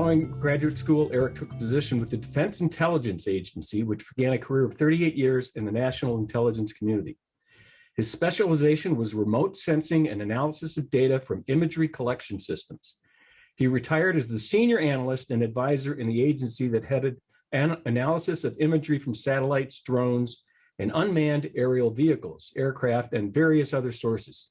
Following graduate school, Eric took a position with the Defense Intelligence Agency, which began a career of 38 years in the national intelligence community. His specialization was remote sensing and analysis of data from imagery collection systems. He retired as the senior analyst and advisor in the agency that headed analysis of imagery from satellites, drones, and unmanned aerial vehicles, aircraft, and various other sources.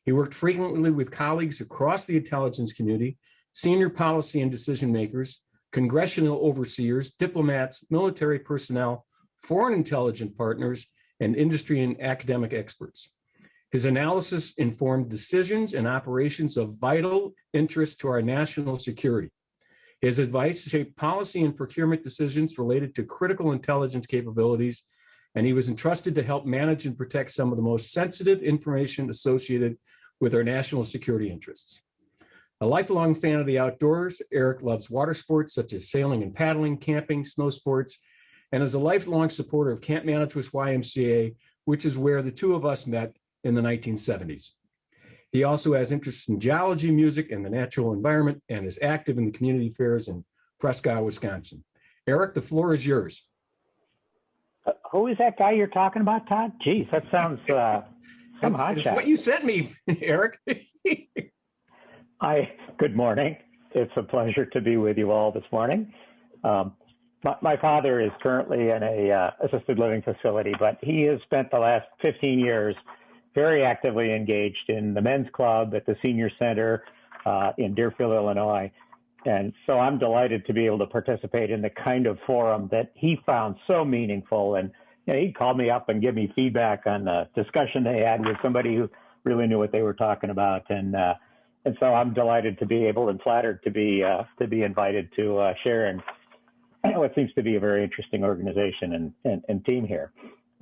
He worked frequently with colleagues across the intelligence community, senior policy and decision makers, congressional overseers, diplomats, military personnel, foreign intelligence partners, and industry and academic experts. His analysis informed decisions and operations of vital interest to our national security. His advice shaped policy and procurement decisions related to critical intelligence capabilities, and he was entrusted to help manage and protect some of the most sensitive information associated with our national security interests. A lifelong fan of the outdoors, Eric loves water sports such as sailing and paddling, camping, snow sports, and is a lifelong supporter of Camp Manitous YMCA, which is where the two of us met in the 1970s. He also has interests in geology, music, and the natural environment, and is active in the community affairs in Prescott, Wisconsin. Eric, the floor is yours. Who is that guy you're talking about, Todd? Geez, that sounds some hotshot. It's what you sent me, Eric. Good morning. It's a pleasure to be with you all this morning. My father is currently in a assisted living facility, but he has spent the last 15 years very actively engaged in the men's club at the senior center in Deerfield, Illinois. And so I'm delighted to be able to participate in the kind of forum that he found so meaningful. And he'd call me up and give me feedback on the discussion they had with somebody who really knew what they were talking about. And so I'm delighted to be able and flattered to be invited to share in what seems to be a very interesting organization and team here.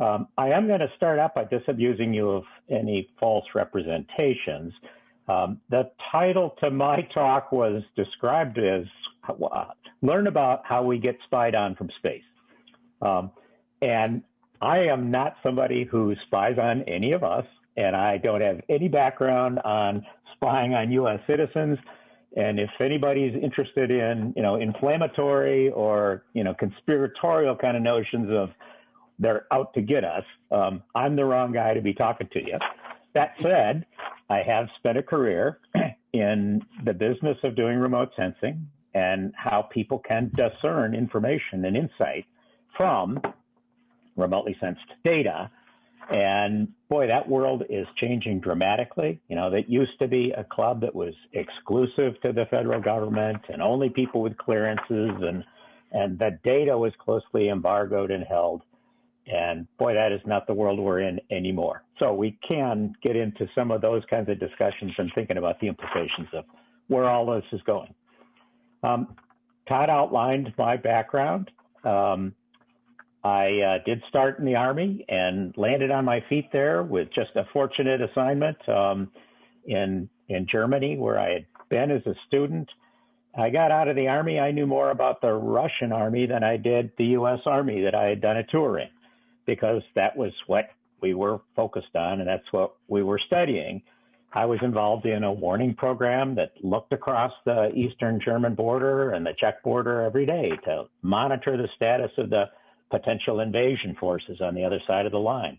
I am going to start out by disabusing you of any false representations. The title to my talk was described as Learn About How We Get Spied On from Space. And I am not somebody who spies on any of us, and I don't have any background on spying on U.S. citizens. And if anybody's interested in, inflammatory or, conspiratorial kind of notions of they're out to get us, I'm the wrong guy to be talking to you. That said, I have spent a career in the business of doing remote sensing and how people can discern information and insight from remotely sensed data. And boy, that world is changing dramatically. That used to be a club that was exclusive to the federal government and only people with clearances, and the data was closely embargoed and held. And boy, that is not the world we're in anymore. So we can get into some of those kinds of discussions and thinking about the implications of where all this is going. Todd outlined my background. I did start in the Army and landed on my feet there with just a fortunate assignment in Germany, where I had been as a student. I got out of the Army. I knew more about the Russian Army than I did the U.S. Army that I had done a tour in, because that was what we were focused on and that's what we were studying. I was involved in a warning program that looked across the Eastern German border and the Czech border every day to monitor the status of the potential invasion forces on the other side of the line.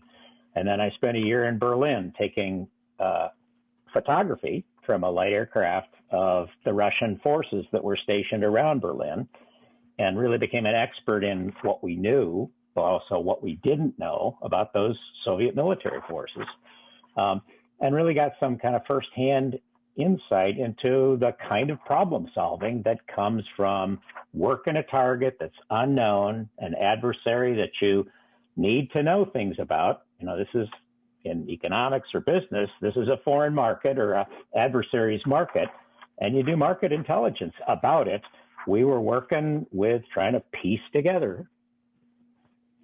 And then I spent a year in Berlin taking photography from a light aircraft of the Russian forces that were stationed around Berlin, and really became an expert in what we knew, but also what we didn't know about those Soviet military forces, and really got some kind of firsthand insight into the kind of problem solving that comes from working a target that's unknown, an adversary that you need to know things about. This is in economics or business, this is a foreign market or a adversary's market, and you do market intelligence about it. We were working with trying to piece together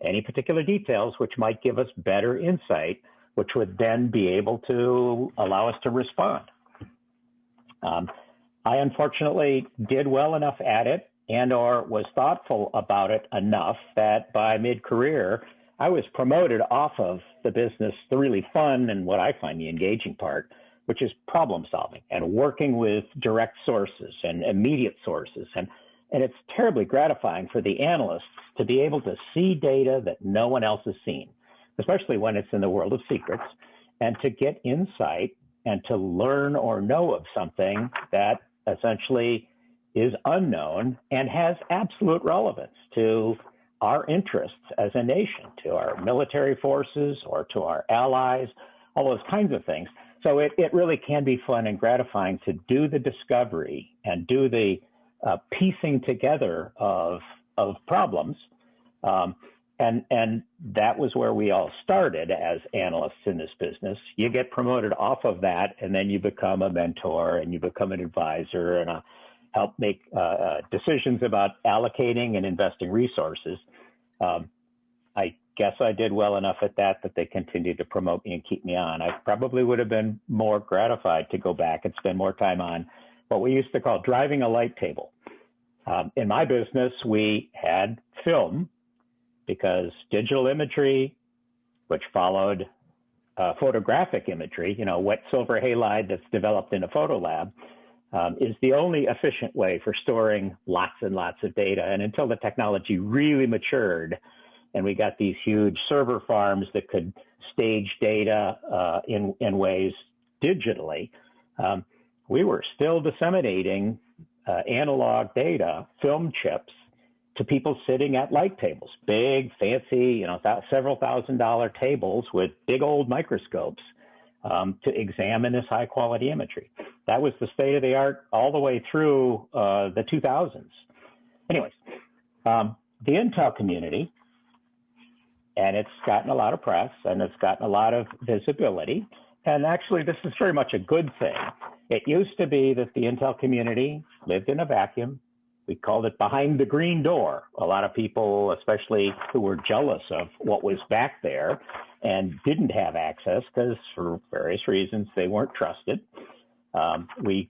any particular details which might give us better insight, which would then be able to allow us to respond. I unfortunately did well enough at it and or was thoughtful about it enough that by mid-career, I was promoted off of the business, the really fun and what I find the engaging part, which is problem solving and working with direct sources and immediate sources. And And it's terribly gratifying for the analysts to be able to see data that no one else has seen, especially when it's in the world of secrets, and to get insight and to learn or know of something that essentially is unknown and has absolute relevance to our interests as a nation, to our military forces or to our allies, all those kinds of things. So it really can be fun and gratifying to do the discovery and do the piecing together of problems. And that was where we all started as analysts in this business. You get promoted off of that, and then you become a mentor and you become an advisor and help make decisions about allocating and investing resources. I guess I did well enough at that they continued to promote me and keep me on. I probably would have been more gratified to go back and spend more time on what we used to call driving a light table. In my business, we had film because digital imagery, which followed photographic imagery, wet silver halide that's developed in a photo lab, is the only efficient way for storing lots and lots of data. And until the technology really matured and we got these huge server farms that could stage data in ways digitally, we were still disseminating analog data, film chips, to people sitting at light tables, big, fancy, several $1,000 tables with big old microscopes to examine this high quality imagery. That was the state of the art all the way through the 2000s. Anyways, the Intel community, and it's gotten a lot of press and it's gotten a lot of visibility. And actually, this is very much a good thing. It used to be that the Intel community lived in a vacuum. We called it behind the green door. A lot of people, especially who were jealous of what was back there and didn't have access because for various reasons they weren't trusted. We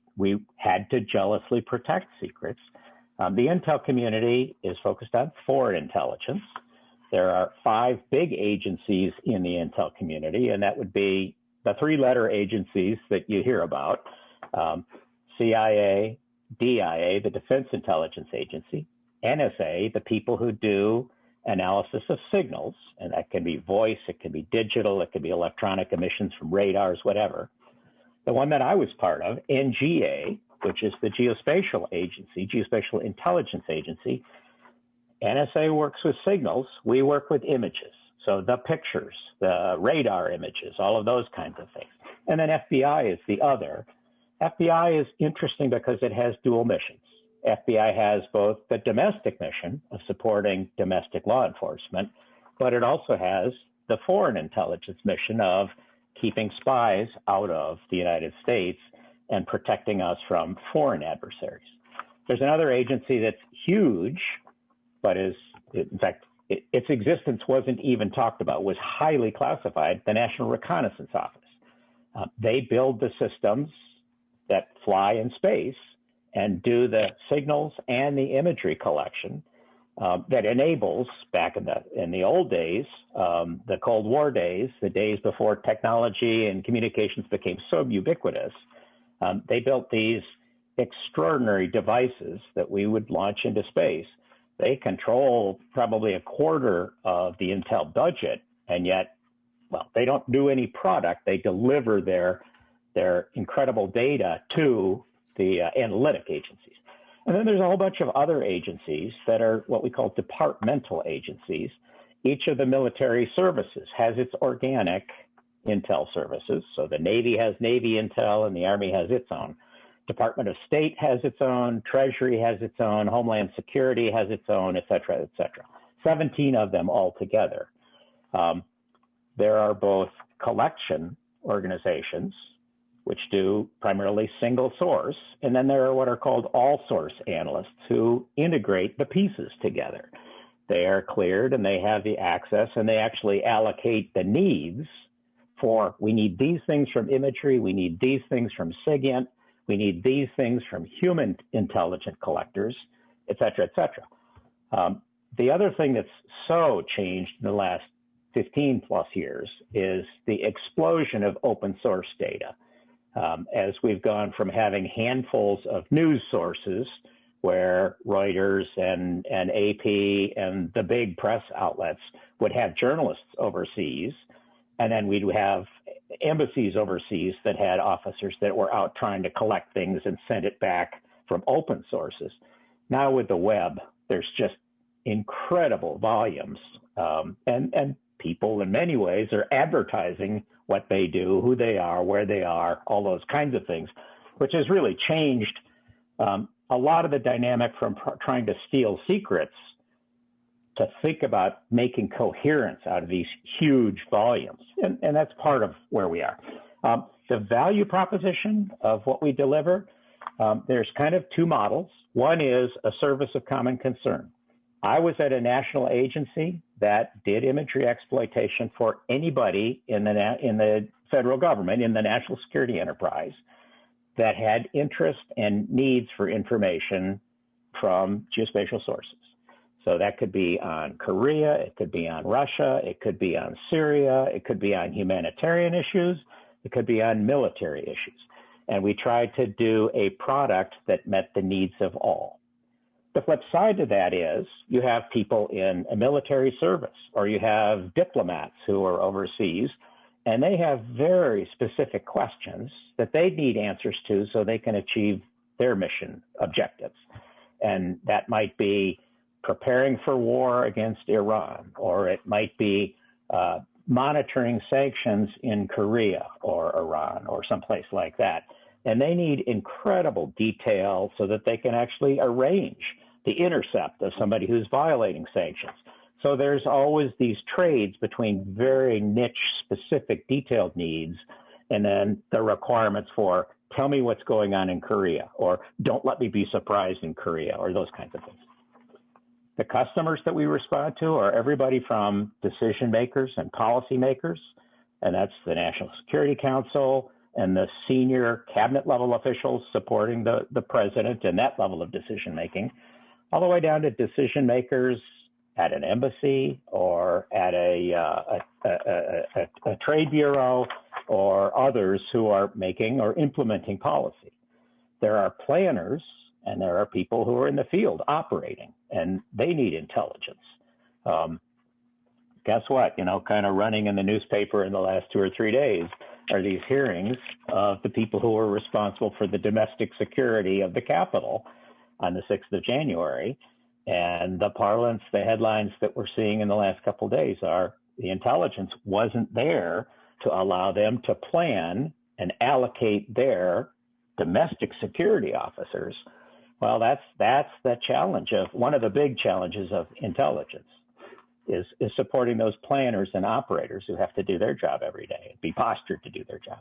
had to jealously protect secrets. The Intel community is focused on foreign intelligence. There are 5 big agencies in the Intel community, and that would be the 3-letter agencies that you hear about: CIA, DIA, the Defense Intelligence Agency; NSA, the people who do analysis of signals, and that can be voice, it can be digital, it can be electronic emissions from radars, whatever. The one that I was part of, NGA, which is the Geospatial Agency, Geospatial Intelligence Agency. NSA works with signals, we work with images. So the pictures, the radar images, all of those kinds of things. And then FBI is the other. FBI is interesting because it has dual missions. FBI has both the domestic mission of supporting domestic law enforcement, but it also has the foreign intelligence mission of keeping spies out of the United States and protecting us from foreign adversaries. There's another agency that's huge, but is, in fact, its existence wasn't even talked about, was highly classified, the National Reconnaissance Office. They build the systems that fly in space and do the signals and the imagery collection that enables, back in the old days, the Cold War days, the days before technology and communications became so ubiquitous, they built these extraordinary devices that we would launch into space. They control probably a quarter of the Intel budget, and yet, well, they don't do any product. They deliver their incredible data to the analytic agencies. And then there's a whole bunch of other agencies that are what we call departmental agencies. Each of the military services has its organic intel services. So the Navy has Navy Intel and the Army has its own. Department of State has its own, Treasury has its own, Homeland Security has its own, et cetera, et cetera. 17 of them altogether. There are both collection organizations, which do primarily single source, and then there are what are called all source analysts who integrate the pieces together. They are cleared and they have the access and they actually allocate the needs for, we need these things from imagery, we need these things from SIGINT, we need these things from human intelligent collectors, et cetera, et cetera. The other thing that's so changed in the last 15 plus years is the explosion of open source data. As we've gone from having handfuls of news sources where Reuters and AP and the big press outlets would have journalists overseas, and then we'd have embassies overseas that had officers that were out trying to collect things and send it back from open sources. Now with the web, there's just incredible volumes, and people in many ways are advertising what they do, who they are, where they are, all those kinds of things, which has really changed a lot of the dynamic from trying to steal secrets to think about making coherence out of these huge volumes. And that's part of where we are. The value proposition of what we deliver, there's kind of two models. One is a service of common concern. I was at a national agency that did imagery exploitation for anybody in the federal government, in the national security enterprise, that had interest and needs for information from geospatial sources. So that could be on Korea, it could be on Russia, it could be on Syria, it could be on humanitarian issues, it could be on military issues. And we tried to do a product that met the needs of all. The flip side to that is you have people in a military service, or you have diplomats who are overseas, and they have very specific questions that they need answers to so they can achieve their mission objectives. And that might be preparing for war against Iran, or it might be monitoring sanctions in Korea or Iran or someplace like that. And they need incredible detail so that they can actually arrange the intercept of somebody who's violating sanctions. So there's always these trades between very niche, specific, detailed needs, and then the requirements for tell me what's going on in Korea, or don't let me be surprised in Korea, or those kinds of things. The customers that we respond to are everybody from decision makers and policy makers, and that's the National Security Council and the senior cabinet level officials supporting the president and that level of decision making, all the way down to decision makers at an embassy or at a trade bureau or others who are making or implementing policy. There are planners and there are people who are in the field operating, and they need intelligence. Guess what? Kind of running in the newspaper in the last 2 or 3 days are these hearings of the people who are responsible for the domestic security of the Capitol on the 6th of January. And the parlance, the headlines that we're seeing in the last couple of days are the intelligence wasn't there to allow them to plan and allocate their domestic security officers. Well, that's the challenge of one of the big challenges of intelligence is supporting those planners and operators who have to do their job every day and be postured to do their job.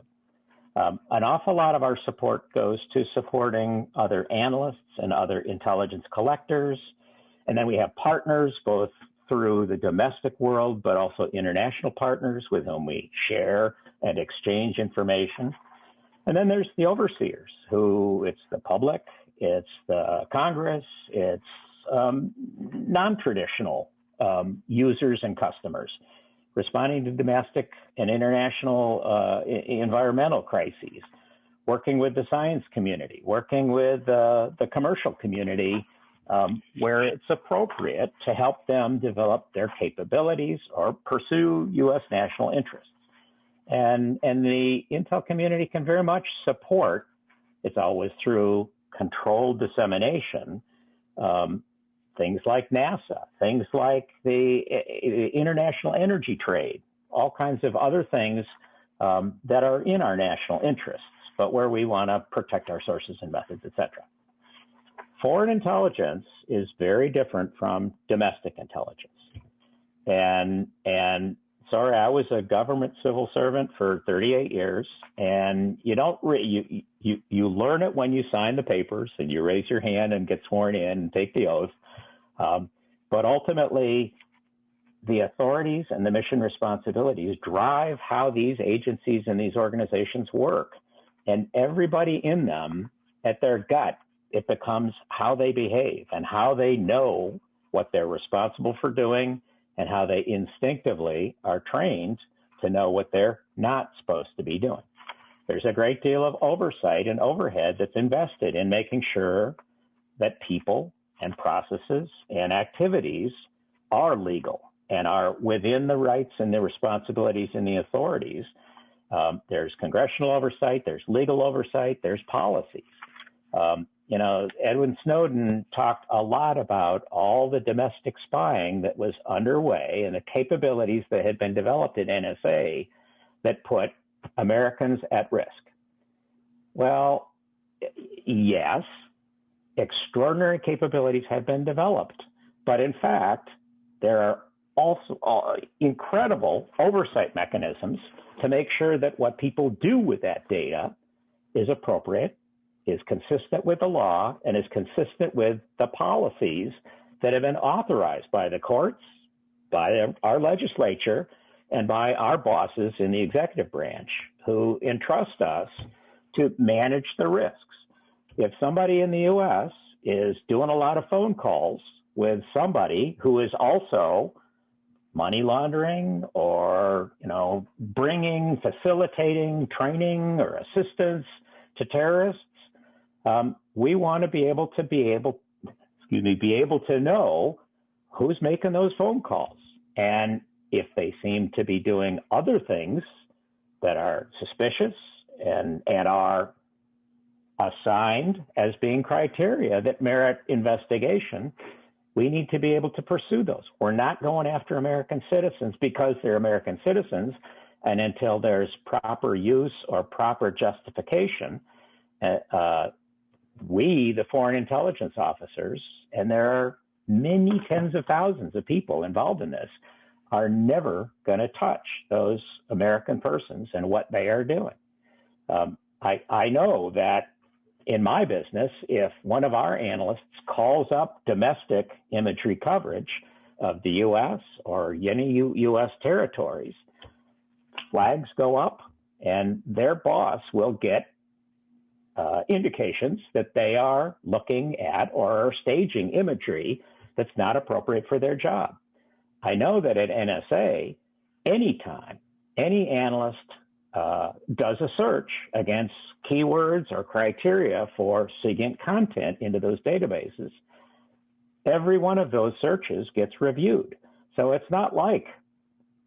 An awful lot of our support goes to supporting other analysts and other intelligence collectors. And then we have partners both through the domestic world, but also international partners with whom we share and exchange information. And then there's the overseers, who it's the public, it's the Congress, it's non-traditional users and customers responding to domestic and international environmental crises, working with the science community, working with the commercial community, where it's appropriate to help them develop their capabilities or pursue U.S. national interests. And the intel community can very much support, it's always through controlled dissemination, things like NASA, things like the international energy trade, all kinds of other things that are in our national interests, but where we want to protect our sources and methods, et cetera. Foreign intelligence is very different from domestic intelligence. And sorry, I was a government civil servant for 38 years, and you don't you learn it when you sign the papers and you raise your hand and get sworn in and take the oath. But ultimately, the authorities and the mission responsibilities drive how these agencies and these organizations work. And everybody in them, at their gut, it becomes how they behave and how they know what they're responsible for doing and how they instinctively are trained to know what they're not supposed to be doing. There's a great deal of oversight and overhead that's invested in making sure that people and processes and activities are legal and are within the rights and the responsibilities and the authorities. There's congressional oversight, there's legal oversight, there's policies. Edwin Snowden talked a lot about all the domestic spying that was underway and the capabilities that had been developed at NSA that put Americans at risk. Well, yes, extraordinary capabilities have been developed, but in fact, there are also incredible oversight mechanisms to make sure that what people do with that data is appropriate, is consistent with the law, and is consistent with the policies that have been authorized by the courts, by our legislature, and by our bosses in the executive branch who entrust us to manage the risks. If somebody in the U.S. is doing a lot of phone calls with somebody who is also money laundering or, facilitating training or assistance to terrorists, we want to be able to know who's making those phone calls. And if they seem to be doing other things that are suspicious and are assigned as being criteria that merit investigation, we need to be able to pursue those. We're not going after American citizens because they're American citizens, and until there's proper use or proper justification, we, the foreign intelligence officers, and there are many tens of thousands of people involved in this, are never going to touch those American persons and what they are doing. I know that in my business, if one of our analysts calls up domestic imagery coverage of the U.S. or any U.S. territories, flags go up and their boss will get indications that they are looking at or are staging imagery that's not appropriate for their job. I know that at NSA, anytime any analyst does a search against keywords or criteria for SIGINT content into those databases, every one of those searches gets reviewed. So it's not like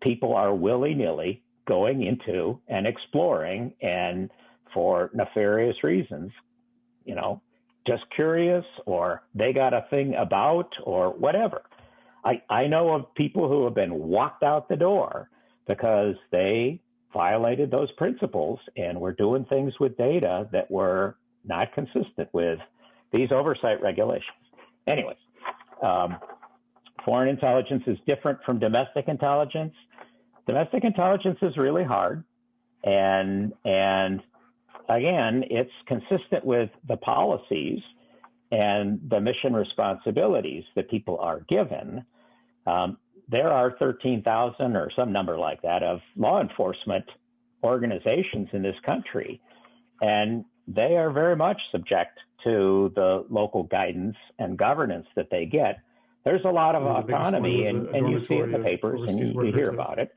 people are willy-nilly going into and exploring and for nefarious reasons, just curious, or they got a thing about, or whatever. I know of people who have been walked out the door because they violated those principles and were doing things with data that were not consistent with these oversight regulations. Anyways, foreign intelligence is different from domestic intelligence. Domestic intelligence is really hard, and again, it's consistent with the policies and the mission responsibilities that people are given. There are 13,000 or some number like that of law enforcement organizations in this country, and they are very much subject to the local guidance and governance that they get. There's a lot of autonomy, and you see it in the papers and you hear about it,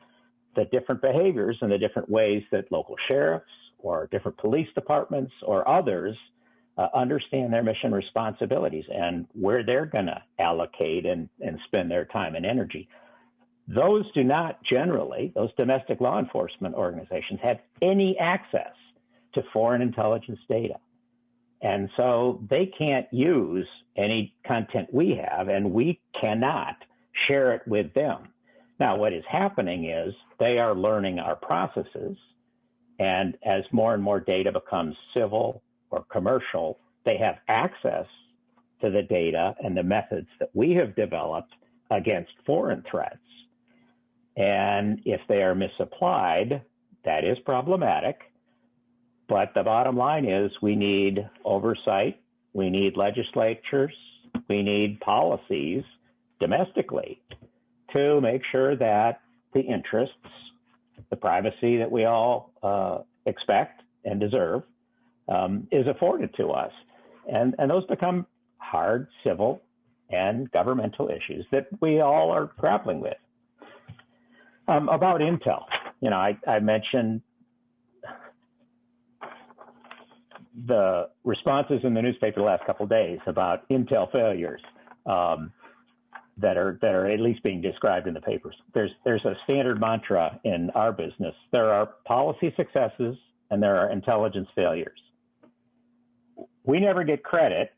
the different behaviors and the different ways that local sheriffs or different police departments or others understand their mission responsibilities and where they're going to allocate and spend their time and energy. Those do not generally, those domestic law enforcement organizations, have any access to foreign intelligence data. And so they can't use any content we have, and we cannot share it with them. Now, what is happening is they are learning our processes, and as more and more data becomes civil or commercial, they have access to the data and the methods that we have developed against foreign threats. And if they are misapplied, that is problematic. But the bottom line is we need oversight, we need legislatures, we need policies domestically to make sure that the interests, the privacy that we all expect and deserve is afforded to us. And those become hard civil and governmental issues that we all are grappling with. About Intel, I mentioned the responses in the newspaper the last couple of days about Intel failures that are at least being described in the papers. There's a standard mantra in our business. There are policy successes and there are intelligence failures. We never get credit,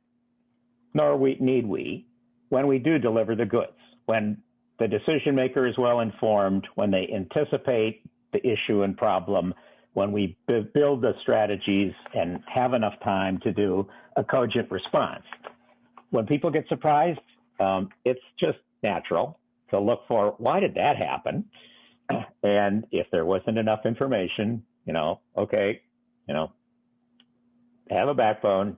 nor need we, when we do deliver the goods, when the decision maker is well informed, when they anticipate the issue and problem, when we build the strategies and have enough time to do a cogent response. When people get surprised, it's just natural to look for, why did that happen? And if there wasn't enough information, okay, have a backbone,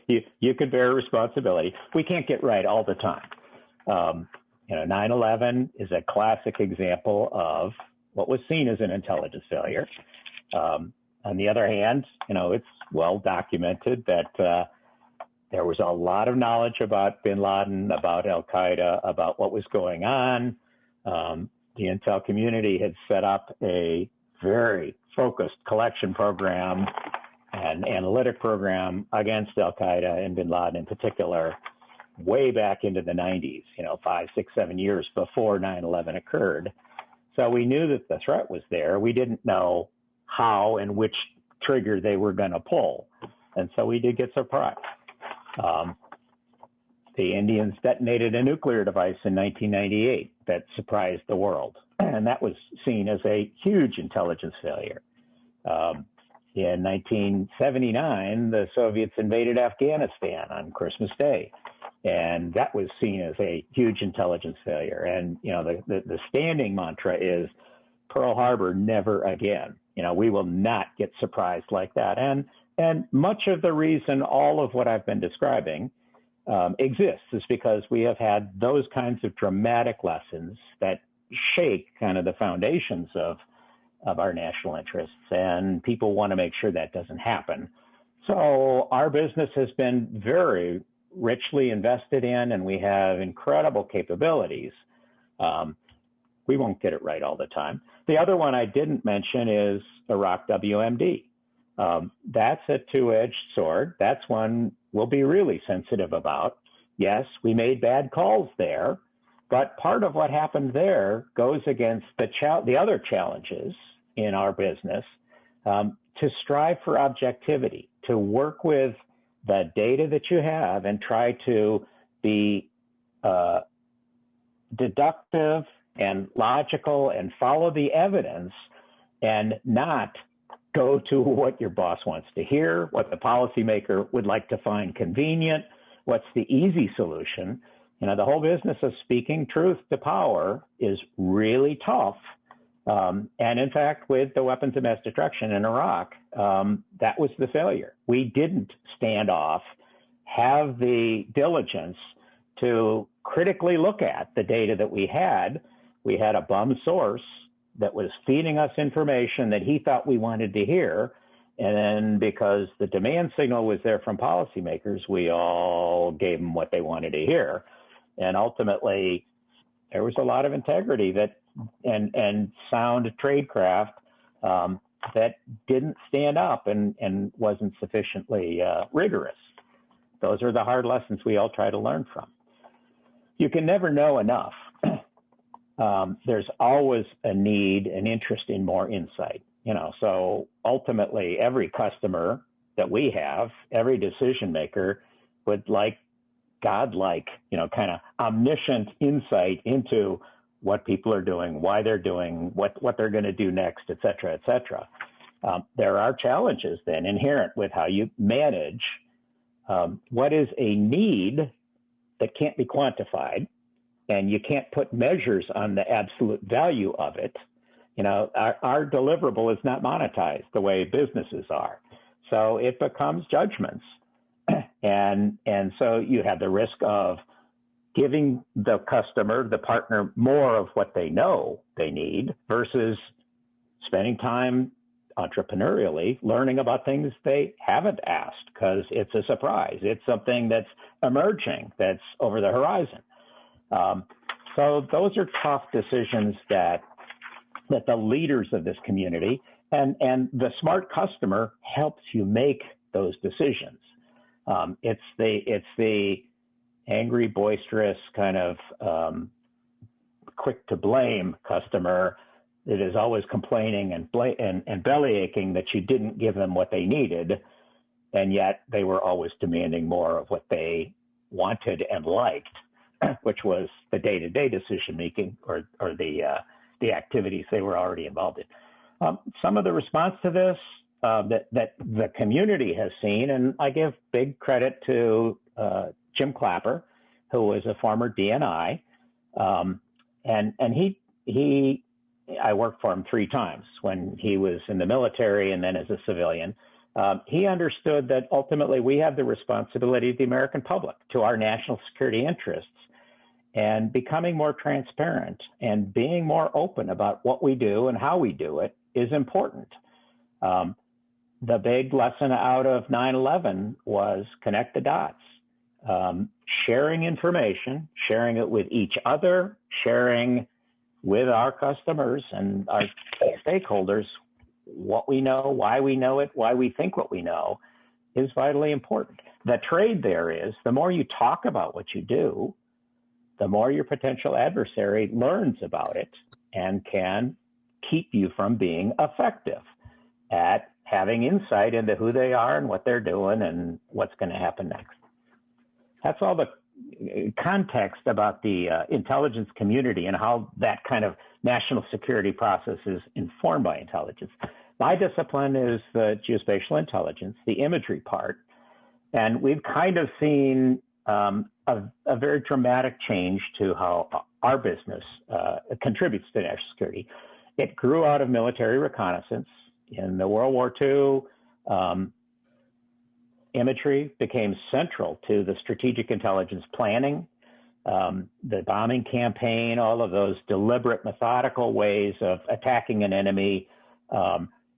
you could bear responsibility. We can't get right all the time. 9/11 is a classic example of what was seen as an intelligence failure. On the other hand, it's well documented that there was a lot of knowledge about bin Laden, about Al-Qaeda, about what was going on. The Intel community had set up a very focused collection program and analytic program against Al-Qaeda and bin Laden in particular, way back into the 90s, 5, 6, 7 years before 9/11 occurred. So we knew that the threat was there. We didn't know how and which trigger they were going to pull. And so we did get surprised. The Indians detonated a nuclear device in 1998 that surprised the world. And that was seen as a huge intelligence failure. In 1979, the Soviets invaded Afghanistan on Christmas Day. And that was seen as a huge intelligence failure. And, the standing mantra is Pearl Harbor, never again. We will not get surprised like that. And much of the reason all of what I've been describing exists is because we have had those kinds of dramatic lessons that shake kind of the foundations of our national interests. And people want to make sure that doesn't happen. So our business has been very richly invested in, and we have incredible capabilities. We won't get it right all the time. The other one I didn't mention is Iraq WMD. That's a two-edged sword. That's one we'll be really sensitive about. Yes, we made bad calls there, but part of what happened there goes against the other challenges in our business, to strive for objectivity, to work with the data that you have and try to be deductive and logical and follow the evidence and not go to what your boss wants to hear, what the policymaker would like to find convenient, what's the easy solution. The whole business of speaking truth to power is really tough. And in fact, with the weapons of mass destruction in Iraq, that was the failure. We didn't stand off, have the diligence to critically look at the data that we had. We had a bum source that was feeding us information that he thought we wanted to hear. And then because the demand signal was there from policymakers, we all gave them what they wanted to hear. And ultimately, there was a lot of integrity and sound tradecraft that didn't stand up and wasn't sufficiently rigorous. Those are the hard lessons we all try to learn from. You can never know enough. There's always a need, an interest in more insight. So ultimately, every customer that we have, every decision maker would like godlike, kind of omniscient insight into what people are doing, why they're doing, what they're going to do next, et cetera, et cetera. There are challenges then inherent with how you manage what is a need that can't be quantified, and you can't put measures on the absolute value of it. Our deliverable is not monetized the way businesses are. So it becomes judgments. And so you have the risk of giving the customer, the partner, more of what they know they need versus spending time entrepreneurially learning about things they haven't asked because it's a surprise. It's something that's emerging, that's over the horizon. So those are tough decisions that the leaders of this community and the smart customer helps you make those decisions. It's the angry, boisterous, kind of quick to blame customer that is always complaining and belly aching that you didn't give them what they needed, and yet they were always demanding more of what they wanted and liked, which was the day-to-day decision making or the activities they were already involved in. Some of the response to this that the community has seen, and I give big credit to Jim Clapper, who was a former DNI, and he I worked for him 3 times when he was in the military and then as a civilian. He understood that ultimately we have the responsibility to the American public, to our national security interests, and becoming more transparent and being more open about what we do and how we do it is important. The big lesson out of 9/11 was connect the dots, sharing information, sharing it with each other, sharing with our customers and our stakeholders what we know, why we know it, why we think what we know is vitally important. The trade there is the more you talk about what you do, the more your potential adversary learns about it and can keep you from being effective at having insight into who they are and what they're doing and what's going to happen next. That's all the context about the intelligence community and how that kind of national security process is informed by intelligence. My discipline is the geospatial intelligence, the imagery part, and we've kind of seen a very dramatic change to how our business contributes to national security. It grew out of military reconnaissance. In the World War II, imagery became central to the strategic intelligence planning, the bombing campaign, all of those deliberate, methodical ways of attacking an enemy,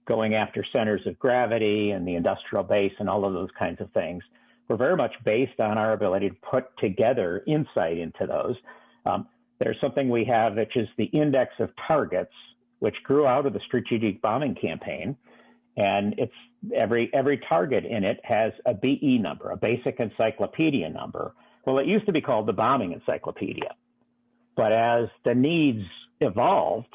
going after centers of gravity and the industrial base and all of those kinds of things were very much based on our ability to put together insight into those. There's something we have, which is the index of targets, which grew out of the strategic bombing campaign. And it's every target in it has a BE number, a basic encyclopedia number. Well, it used to be called the bombing encyclopedia. But as the needs evolved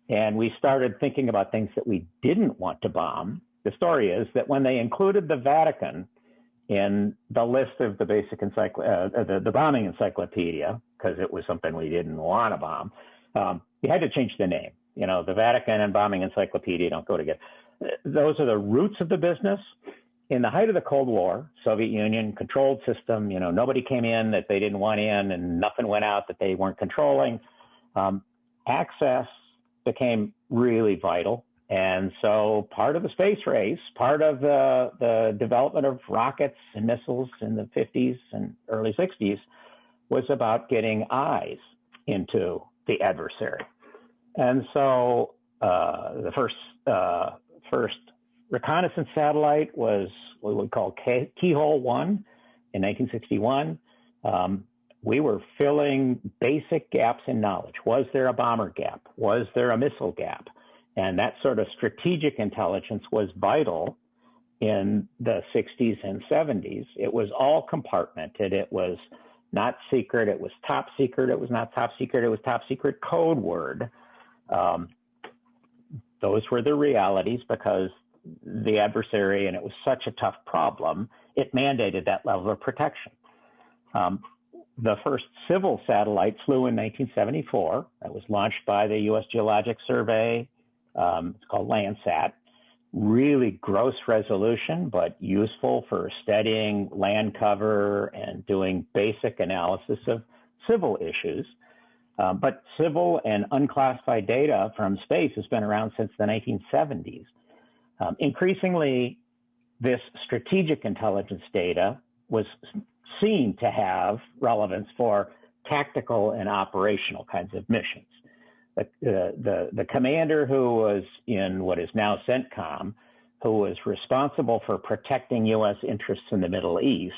and we started thinking about things that we didn't want to bomb, the story is that when they included the Vatican in the list of the basic the bombing encyclopedia, because it was something we didn't want to bomb, you had to change the name. You know, the Vatican and bombing encyclopedia don't go together. Those are the roots of the business. In the height of the Cold War, Soviet Union controlled system, you know, nobody came in that they didn't want in and nothing went out that they weren't controlling. Access became really vital. And so part of the space race, part of the development of rockets and missiles in the 50s and early 60s was about getting eyes into the adversary. And so the first reconnaissance satellite was what we would call Keyhole 1 in 1961. We were filling basic gaps in knowledge. Was there a bomber gap? Was there a missile gap? And that sort of strategic intelligence was vital in the 60s and 70s. It was all compartmented. It was not secret. It was top secret. It was not top secret. It was top secret code word. Those were the realities because the adversary, and it was such a tough problem, it mandated that level of protection. The first civil satellite flew in 1974. That was launched by the U.S. Geologic Survey. It's called Landsat. Really gross resolution, but useful for studying land cover and doing basic analysis of civil issues. But civil and unclassified data from space has been around since the 1970s. Increasingly, this strategic intelligence data was seen to have relevance for tactical and operational kinds of missions. The commander who was in what is now CENTCOM, who was responsible for protecting U.S. interests in the Middle East,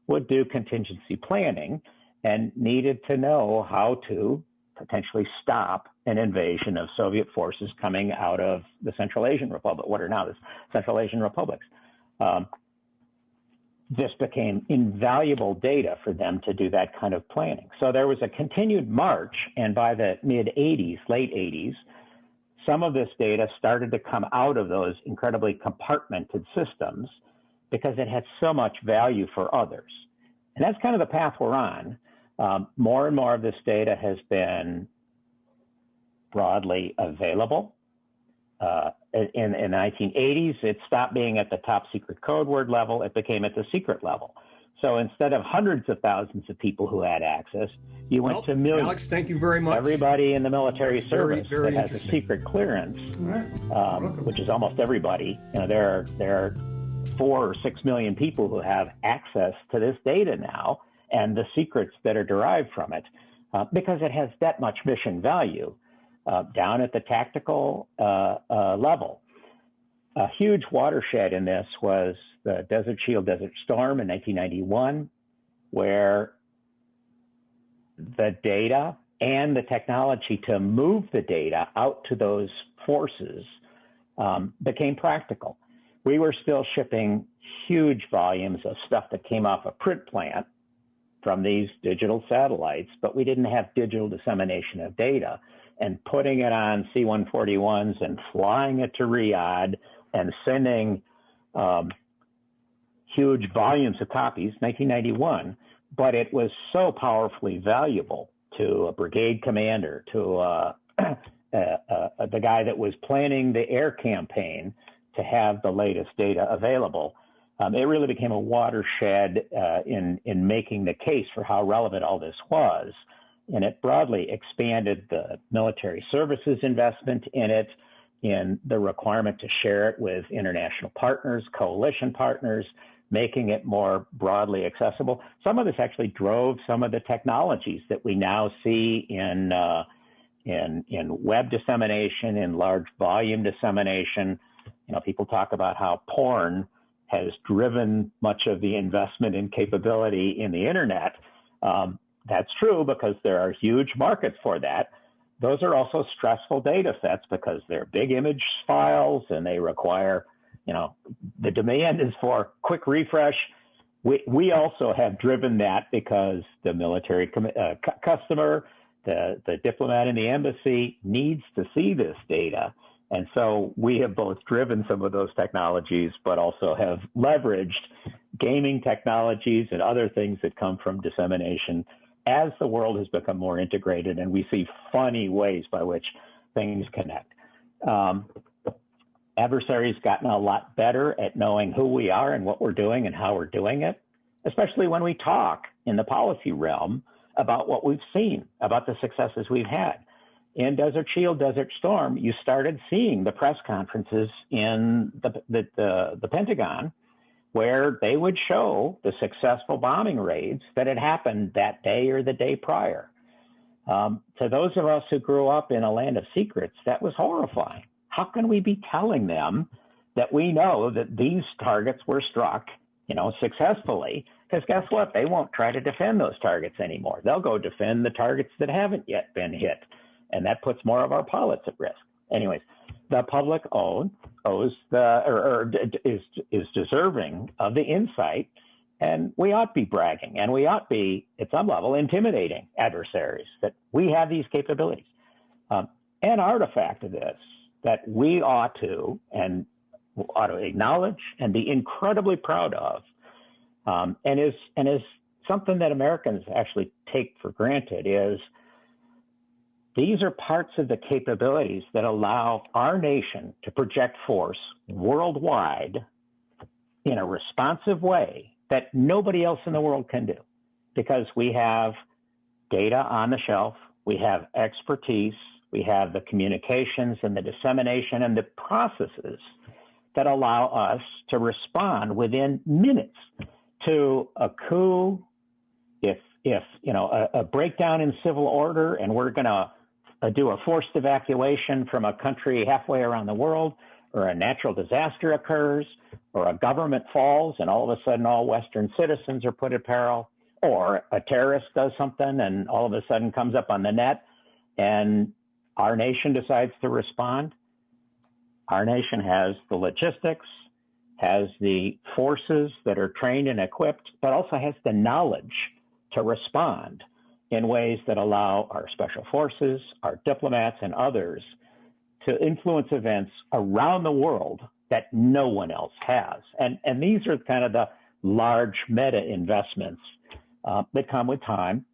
would do contingency planning and needed to know how to potentially stop an invasion of Soviet forces coming out of the Central Asian Republic, what are now the Central Asian republics. this became invaluable data for them to do that kind of planning. So there was a continued march, and by the mid 80s, late 80s, some of this data started to come out of those incredibly compartmented systems because it had so much value for others. And that's kind of the path we're on. More and more of this data has been broadly available. In the 1980s, it stopped being at the top secret code word level. It became at the secret level. So instead of hundreds of thousands of people who had access, you went to millions. Alex, thank you very much. Everybody in the military service very that has a secret clearance, which is almost everybody. You know, there are 4 or 6 million people who have access to this data now and the secrets that are derived from it, because it has that much mission value down at the tactical level. A huge watershed in this was the Desert Shield, Desert Storm in 1991, where the data and the technology to move the data out to those forces became practical. We were still shipping huge volumes of stuff that came off a print plant from these digital satellites, but we didn't have digital dissemination of data. And putting it on C-141s and flying it to Riyadh and sending huge volumes of copies, 1991, but it was so powerfully valuable to a brigade commander, to the guy that was planning the air campaign to have the latest data available. It really became a watershed in making the case for how relevant all this was. And it broadly expanded the military services investment in it, in the requirement to share it with international partners, coalition partners, making it more broadly accessible. Some of this actually drove some of the technologies that we now see in web dissemination, in large volume dissemination. You know, people talk about how porn has driven much of the investment in capability in the internet. That's true because there are huge markets for that. Those are also stressful data sets because they're big image files and they require, you know, the demand is for quick refresh. We also have driven that because the military customer, the diplomat in the embassy needs to see this data. And so we have both driven some of those technologies, but also have leveraged gaming technologies and other things that come from dissemination as the world has become more integrated and we see funny ways by which things connect. Adversaries gotten a lot better at knowing who we are and what we're doing and how we're doing it, especially when we talk in the policy realm about what we've seen, about the successes we've had. In Desert Shield, Desert Storm, you started seeing the press conferences in the Pentagon where they would show the successful bombing raids that had happened that day or the day prior. To those of us who grew up in a land of secrets, that was horrifying. How can we be telling them that we know that these targets were struck, you know, successfully? Because guess what? They won't try to defend those targets anymore. They'll go defend the targets that haven't yet been hit. And that puts more of our pilots at risk. Anyways, the public is deserving of the insight, and we ought to be bragging, and we ought to be, at some level, intimidating adversaries that we have these capabilities. An artifact of this that we ought to acknowledge and be incredibly proud of, and is something that Americans actually take for granted, is these are parts of the capabilities that allow our nation to project force worldwide in a responsive way that nobody else in the world can do, because we have data on the shelf, we have expertise, we have the communications and the dissemination and the processes that allow us to respond within minutes to a coup, if you know, a breakdown in civil order, and we're going to do a forced evacuation from a country halfway around the world, or a natural disaster occurs, or a government falls and all of a sudden all Western citizens are put at peril, or a terrorist does something and all of a sudden comes up on the net and our nation decides to respond. Our nation has the logistics, has the forces that are trained and equipped, but also has the knowledge to respond in ways that allow our special forces, our diplomats, and others to influence events around the world that no one else has. And these are kind of the large meta investments that come with time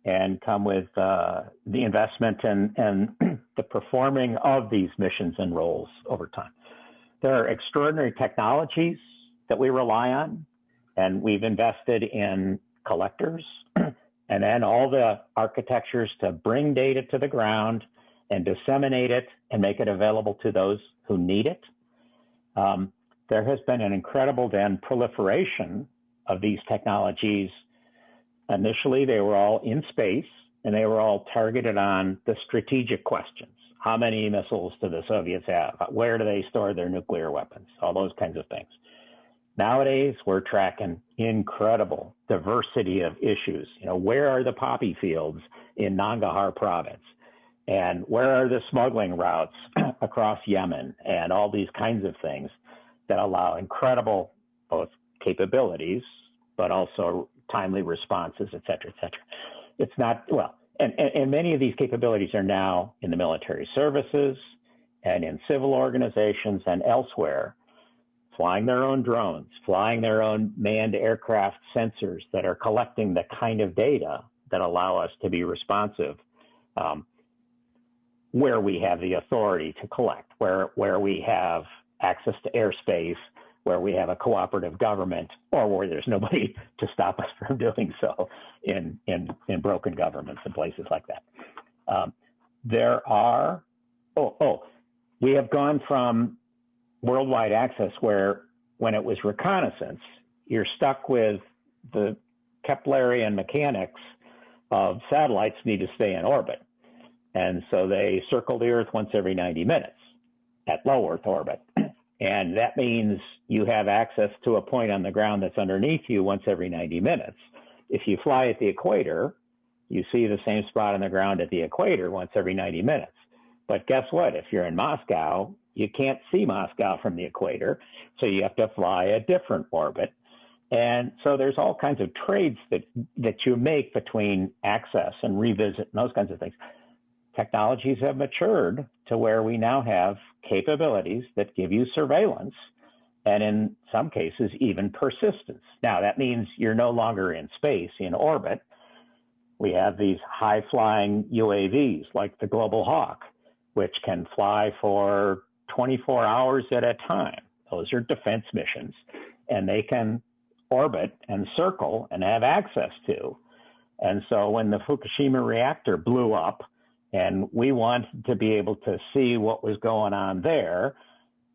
and come with the investment and the performing of these missions and roles over time. There are extraordinary technologies that we rely on, and we've invested in collectors and then all the architectures to bring data to the ground and disseminate it and make it available to those who need it. There has been an incredible then proliferation of these technologies. Initially, they were all in space, and they were all targeted on the strategic questions. How many missiles do the Soviets have? Where do they store their nuclear weapons? All those kinds of things. Nowadays, we're tracking incredible diversity of issues. You know, where are the poppy fields in Nangarhar province? And where are the smuggling routes across Yemen? And all these kinds of things that allow incredible both capabilities, but also timely responses, et cetera, et cetera. It's not, well, and many of these capabilities are now in the military services and in civil organizations and elsewhere, flying their own drones, flying their own manned aircraft sensors that are collecting the kind of data that allow us to be responsive where we have the authority to collect, where we have access to airspace, where we have a cooperative government, or where there's nobody to stop us from doing so in broken governments and places like that. We have gone from worldwide access where when it was reconnaissance, you're stuck with the Keplerian mechanics of satellites need to stay in orbit. And so they circle the Earth once every 90 minutes at low Earth orbit. And that means you have access to a point on the ground that's underneath you once every 90 minutes. If you fly at the equator, you see the same spot on the ground at the equator once every 90 minutes. But guess what? If you're in Moscow, you can't see Moscow from the equator, so you have to fly a different orbit. And so there's all kinds of trades that you make between access and revisit and those kinds of things. Technologies have matured to where we now have capabilities that give you surveillance and in some cases even persistence. Now that means you're no longer in space, in orbit. We have these high-flying UAVs like the Global Hawk, which can fly for 24 hours at a time. Those are defense missions, and they can orbit and circle and have access to. And so when the Fukushima reactor blew up, and we wanted to be able to see what was going on there,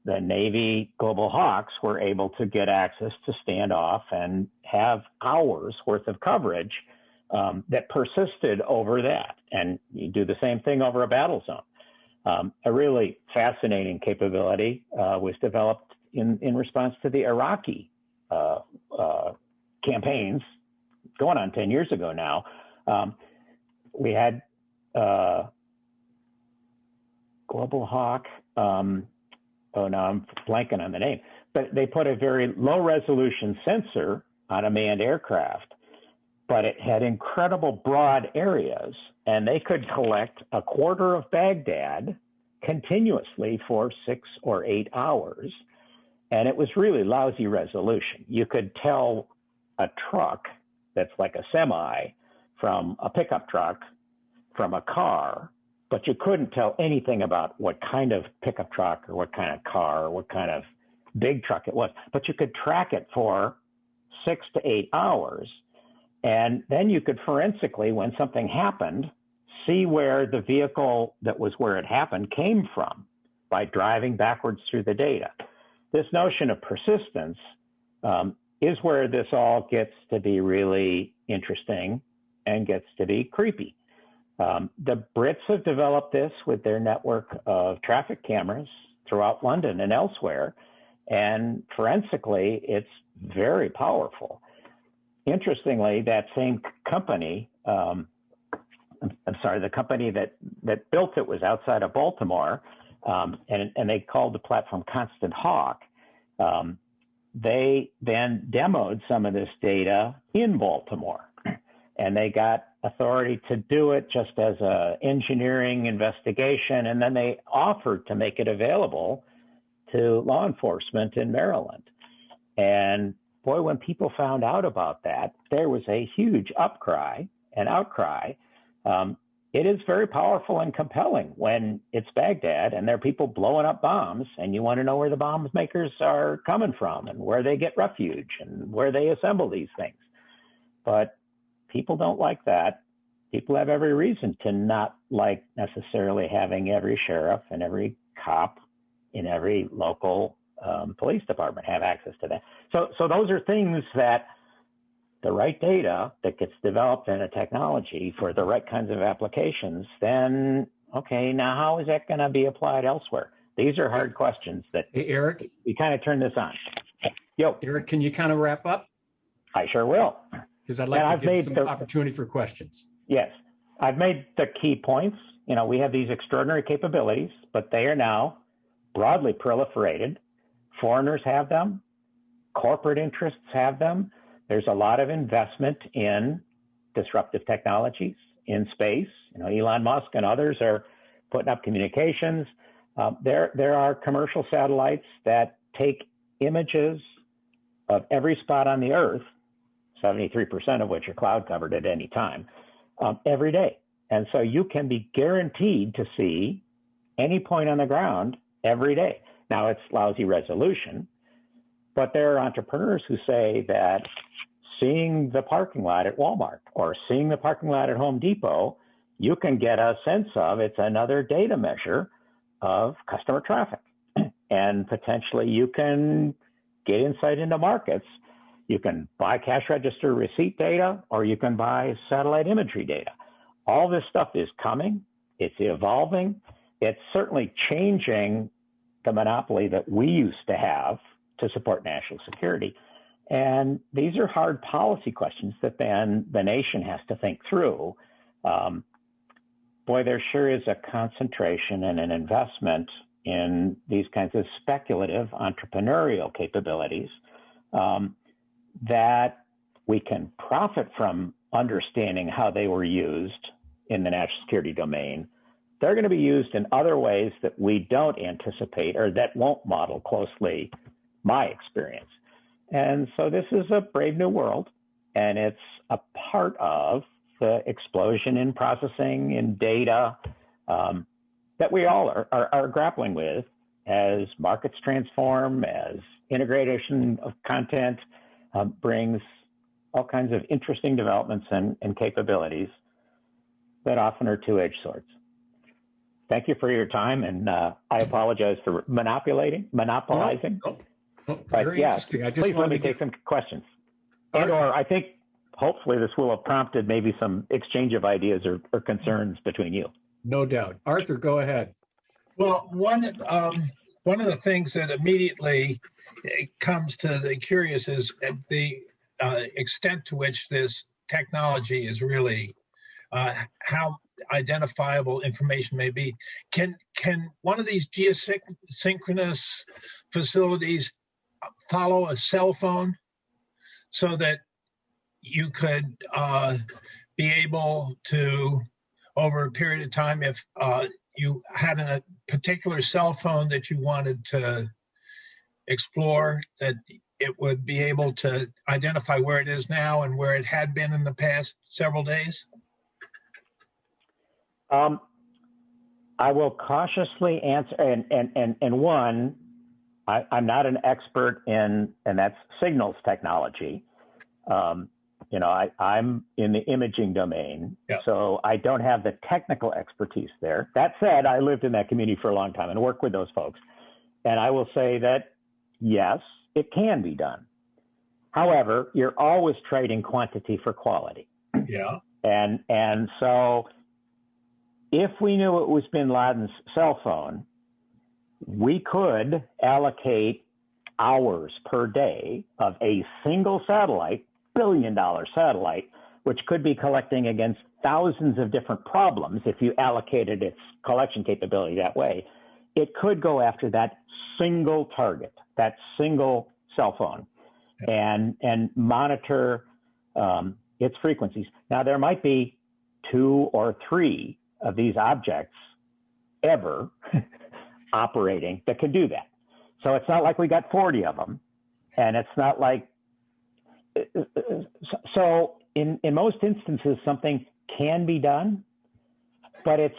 the Navy Global Hawks were able to get access to stand off and have hours worth of coverage that persisted over that. And you do the same thing over a battle zone. A really fascinating capability was developed in response to the Iraqi campaigns going on 10 years ago now. We had Global Hawk, now I'm blanking on the name, but they put a very low resolution sensor on a manned aircraft, but it had incredible broad areas, and they could collect a quarter of Baghdad continuously for 6 or 8 hours. And it was really lousy resolution. You could tell a truck that's like a semi from a pickup truck from a car, but you couldn't tell anything about what kind of pickup truck or what kind of car or what kind of big truck it was. But you could track it for 6 to 8 hours. And then you could forensically, when something happened, see where the vehicle that was where it happened came from by driving backwards through the data. This notion of persistence is where this all gets to be really interesting and gets to be creepy. The Brits have developed this with their network of traffic cameras throughout London and elsewhere, and forensically, it's very powerful. Interestingly, that same company, the company that built it was outside of Baltimore, and they called the platform Constant Hawk. they then demoed some of this data in Baltimore, and they got authority to do it just as an engineering investigation, and then they offered to make it available to law enforcement in Maryland. And boy, when people found out about that, there was a huge outcry. It is very powerful and compelling when it's Baghdad and there are people blowing up bombs, and you want to know where the bomb makers are coming from and where they get refuge and where they assemble these things. But people don't like that. People have every reason to not like necessarily having every sheriff and every cop in every local police department have access to that. So those are things that the right data that gets developed in a technology for the right kinds of applications, then, okay, now how is that going to be applied elsewhere? These are hard questions that Hey, Eric, we kind of turn this on. Yo, Eric, can you kind of wrap up? I sure will. Because I'd like to give some opportunity for questions. Yes, I've made the key points. You know, we have these extraordinary capabilities, but they are now broadly proliferated. Foreigners have them. Corporate interests have them. There's a lot of investment in disruptive technologies in space. You know, Elon Musk and others are putting up communications. There are commercial satellites that take images of every spot on the Earth, 73% of which are cloud covered at any time, every day. And so you can be guaranteed to see any point on the ground every day. Now, it's lousy resolution, but there are entrepreneurs who say that seeing the parking lot at Walmart or seeing the parking lot at Home Depot, you can get a sense of, it's another data measure of customer traffic. And potentially you can get insight into markets. You can buy cash register receipt data, or you can buy satellite imagery data. All this stuff is coming. It's evolving. It's certainly changing the monopoly that we used to have to support national security. And these are hard policy questions that then the nation has to think through. Boy, there sure is a concentration and an investment in these kinds of speculative entrepreneurial capabilities that we can profit from understanding how they were used in the national security domain. They're going to be used in other ways that we don't anticipate or that won't model closely my experience. And so this is a brave new world, and it's a part of the explosion in processing and data that we all are grappling with as markets transform, as integration of content brings all kinds of interesting developments and capabilities that often are two-edged swords. Thank you for your time, and I apologize for monopolizing. Very interesting. I just please let me take some questions. And or I think hopefully this will have prompted maybe some exchange of ideas or concerns between you. No doubt. Arthur, go ahead. Well, one of the things that immediately comes to the curious is the extent to which this technology is really how identifiable information may be. Can one of these geosynchronous facilities follow a cell phone so that you could be able to, over a period of time, if you had a particular cell phone that you wanted to explore, that it would be able to identify where it is now and where it had been in the past several days? I will cautiously answer, and one, I'm not an expert in, and that's signals technology. You know, I'm in the imaging domain, so I don't have the technical expertise there. That said, I lived in that community for a long time and worked with those folks. And I will say that, yes, it can be done. However, you're always trading quantity for quality. Yeah. And so if we knew it was bin Laden's cell phone, we could allocate hours per day of a single satellite, billion-dollar satellite, which could be collecting against thousands of different problems if you allocated its collection capability that way. It could go after that single target, that single cell phone and monitor its frequencies. Now, there might be 2 or 3 of these objects ever operating that can do that. So it's not like we got 40 of them. And it's not like, so in most instances, something can be done, but it's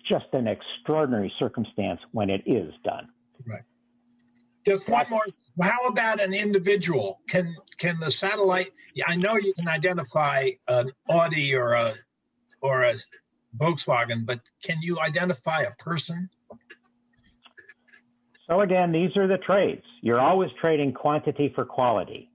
just an extraordinary circumstance when it is done. Right. Just one more. How about an individual? Can the satellite? I know you can identify an Audi or a Volkswagen, but can you identify a person? So again, these are the trades. You're always trading quantity for quality.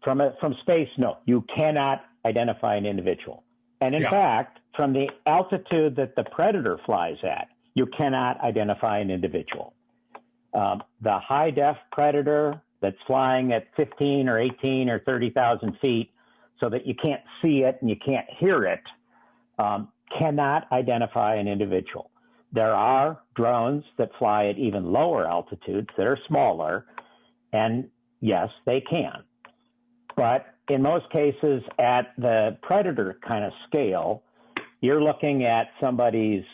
From space, no, you cannot identify an individual. And in fact, from the altitude that the Predator flies at, you cannot identify an individual. The high-def Predator that's flying at 15 or 18 or 30,000 feet so that you can't see it and you can't hear it, cannot identify an individual. There are drones that fly at even lower altitudes that are smaller, and yes, they can. But in most cases, at the Predator kind of scale, you're looking at somebody's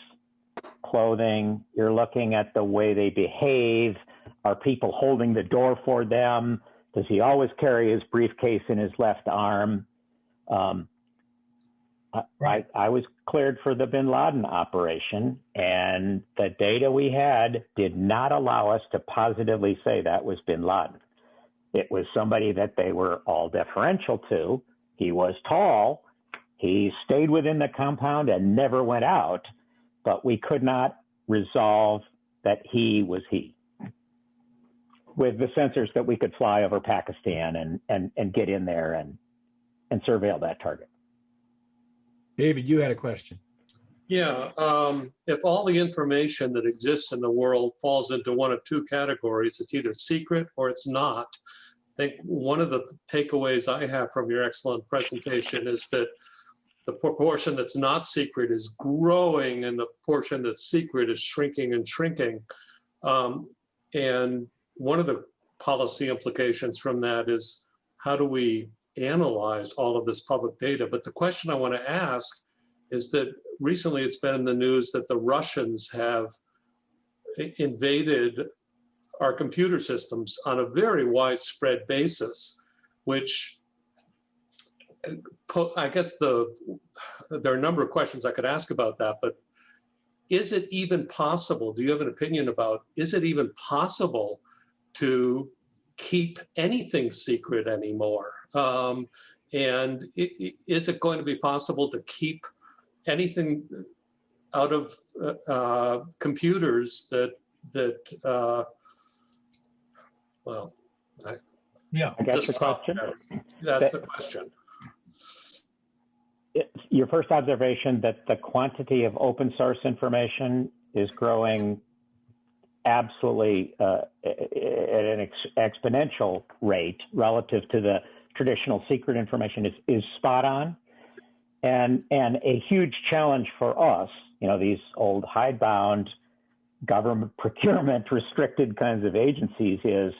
clothing, you're looking at the way they behave. Are people holding the door for them? Does he always carry his briefcase in his left arm? Right. I was cleared for the Bin Laden operation, and the data we had did not allow us to positively say that was Bin Laden. It was somebody that they were all deferential to. He was tall. He stayed within the compound and never went out, but we could not resolve that he was he. With the sensors that we could fly over Pakistan and get in there and surveil that target. David, you had a question. Yeah, if all the information that exists in the world falls into one of 2 categories, it's either secret or it's not. I think one of the takeaways I have from your excellent presentation is that the proportion that's not secret is growing and the portion that's secret is shrinking and shrinking. And one of the policy implications from that is how do we analyze all of this public data? But the question I want to ask is that recently it's been in the news that the Russians have invaded our computer systems on a very widespread basis, which I guess there are a number of questions I could ask about that, but is it even possible, do you have an opinion about, is it even possible to keep anything secret anymore? And is it going to be possible to keep anything out of computers that well, I guess the question. That's the question. Your first observation that the quantity of open source information is growing absolutely at an exponential rate relative to the traditional secret information is spot on. And a huge challenge for us, these old hidebound government procurement restricted kinds of agencies is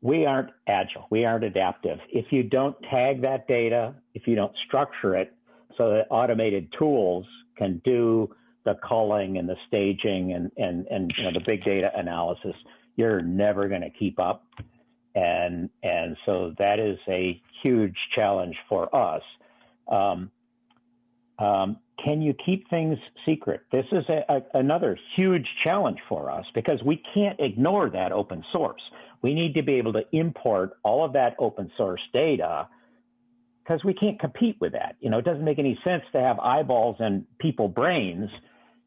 we aren't agile, we aren't adaptive. If you don't tag that data, if you don't structure it so that automated tools can do the culling and the staging and the big data analysis, you're never going to keep up. And so that is a huge challenge for us. Can you keep things secret? This is another huge challenge for us because we can't ignore that open source. We need to be able to import all of that open source data because we can't compete with that. It doesn't make any sense to have eyeballs and people brains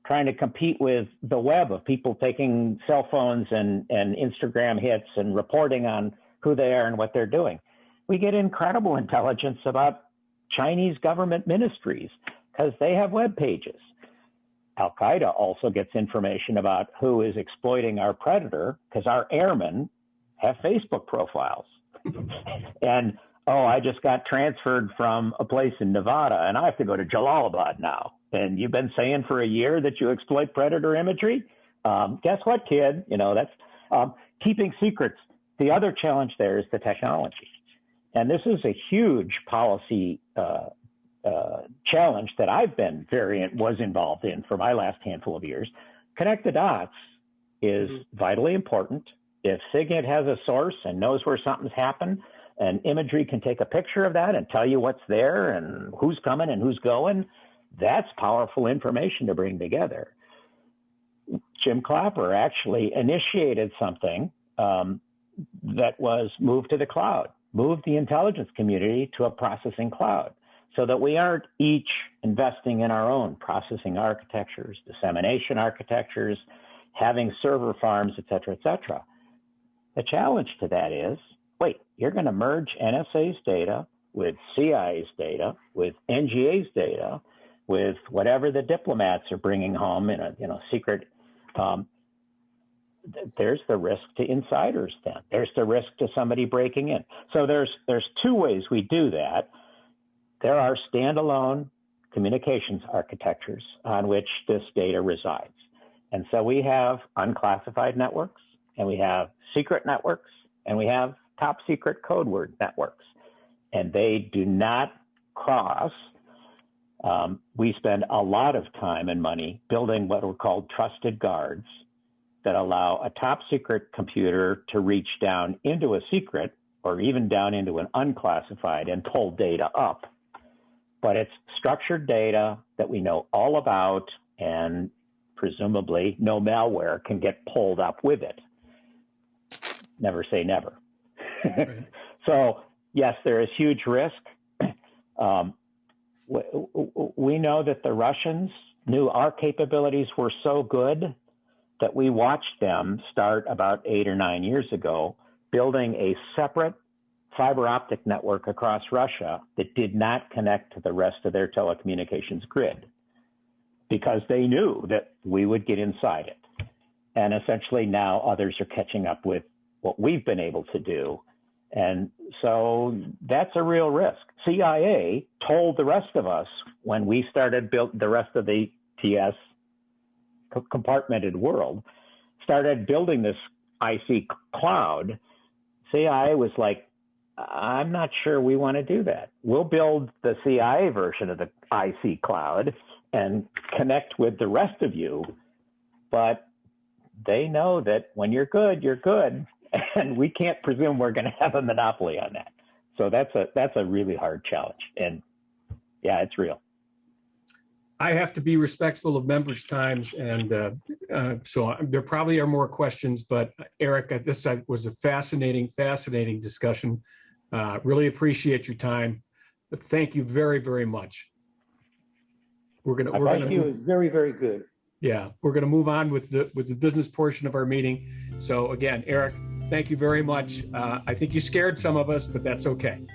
trying to compete with the web of people taking cell phones and Instagram hits and reporting on who they are and what they're doing. We get incredible intelligence about Chinese government ministries because they have web pages. Al-Qaeda also gets information about who is exploiting our Predator because our airmen have Facebook profiles. And, I just got transferred from a place in Nevada and I have to go to Jalalabad now. And you've been saying for a year that you exploit Predator imagery? Guess what, kid? That's keeping secrets The other challenge there is the technology. And this is a huge policy challenge that was involved in for my last handful of years. Connect the dots is vitally important. If SIGINT has a source and knows where something's happened, and imagery can take a picture of that and tell you what's there and who's coming and who's going, that's powerful information to bring together. Jim Clapper actually initiated something that was moved to the cloud, moved the intelligence community to a processing cloud, so that we aren't each investing in our own processing architectures, dissemination architectures, having server farms, et cetera, et cetera. The challenge to that is, wait, you're going to merge NSA's data with CIA's data, with NGA's data, with whatever the diplomats are bringing home in a secret. There's the risk to insiders then. There's the risk to somebody breaking in. So there's two ways we do that. There are standalone communications architectures on which this data resides. And so we have unclassified networks, and we have secret networks, and we have top secret code word networks. And they do not cross. We spend a lot of time and money building what are called trusted guards that allow a top secret computer to reach down into a secret or even down into an unclassified and pull data up. But it's structured data that we know all about, and presumably no malware can get pulled up with it. Never say never. Right. So yes, there is huge risk. We know that the Russians knew our capabilities were so good that we watched them start about 8 or 9 years ago, building a separate fiber optic network across Russia that did not connect to the rest of their telecommunications grid, because they knew that we would get inside it. And essentially now others are catching up with what we've been able to do. And so that's a real risk. CIA told the rest of us when we started build the rest of the TS compartmented world, started building this IC cloud. CIA was like, I'm not sure we want to do that. We'll build the CIA version of the IC cloud and connect with the rest of you. But they know that when you're good, you're good. And we can't presume we're going to have a monopoly on that. So that's a really hard challenge. And yeah, it's real. I have to be respectful of members' times, and so there probably are more questions. But Eric, this was a fascinating discussion. Really appreciate your time. But thank you very, very much. Thank you. It's very, very good. Yeah, we're going to move on with the business portion of our meeting. So again, Eric, thank you very much. I think you scared some of us, but that's okay.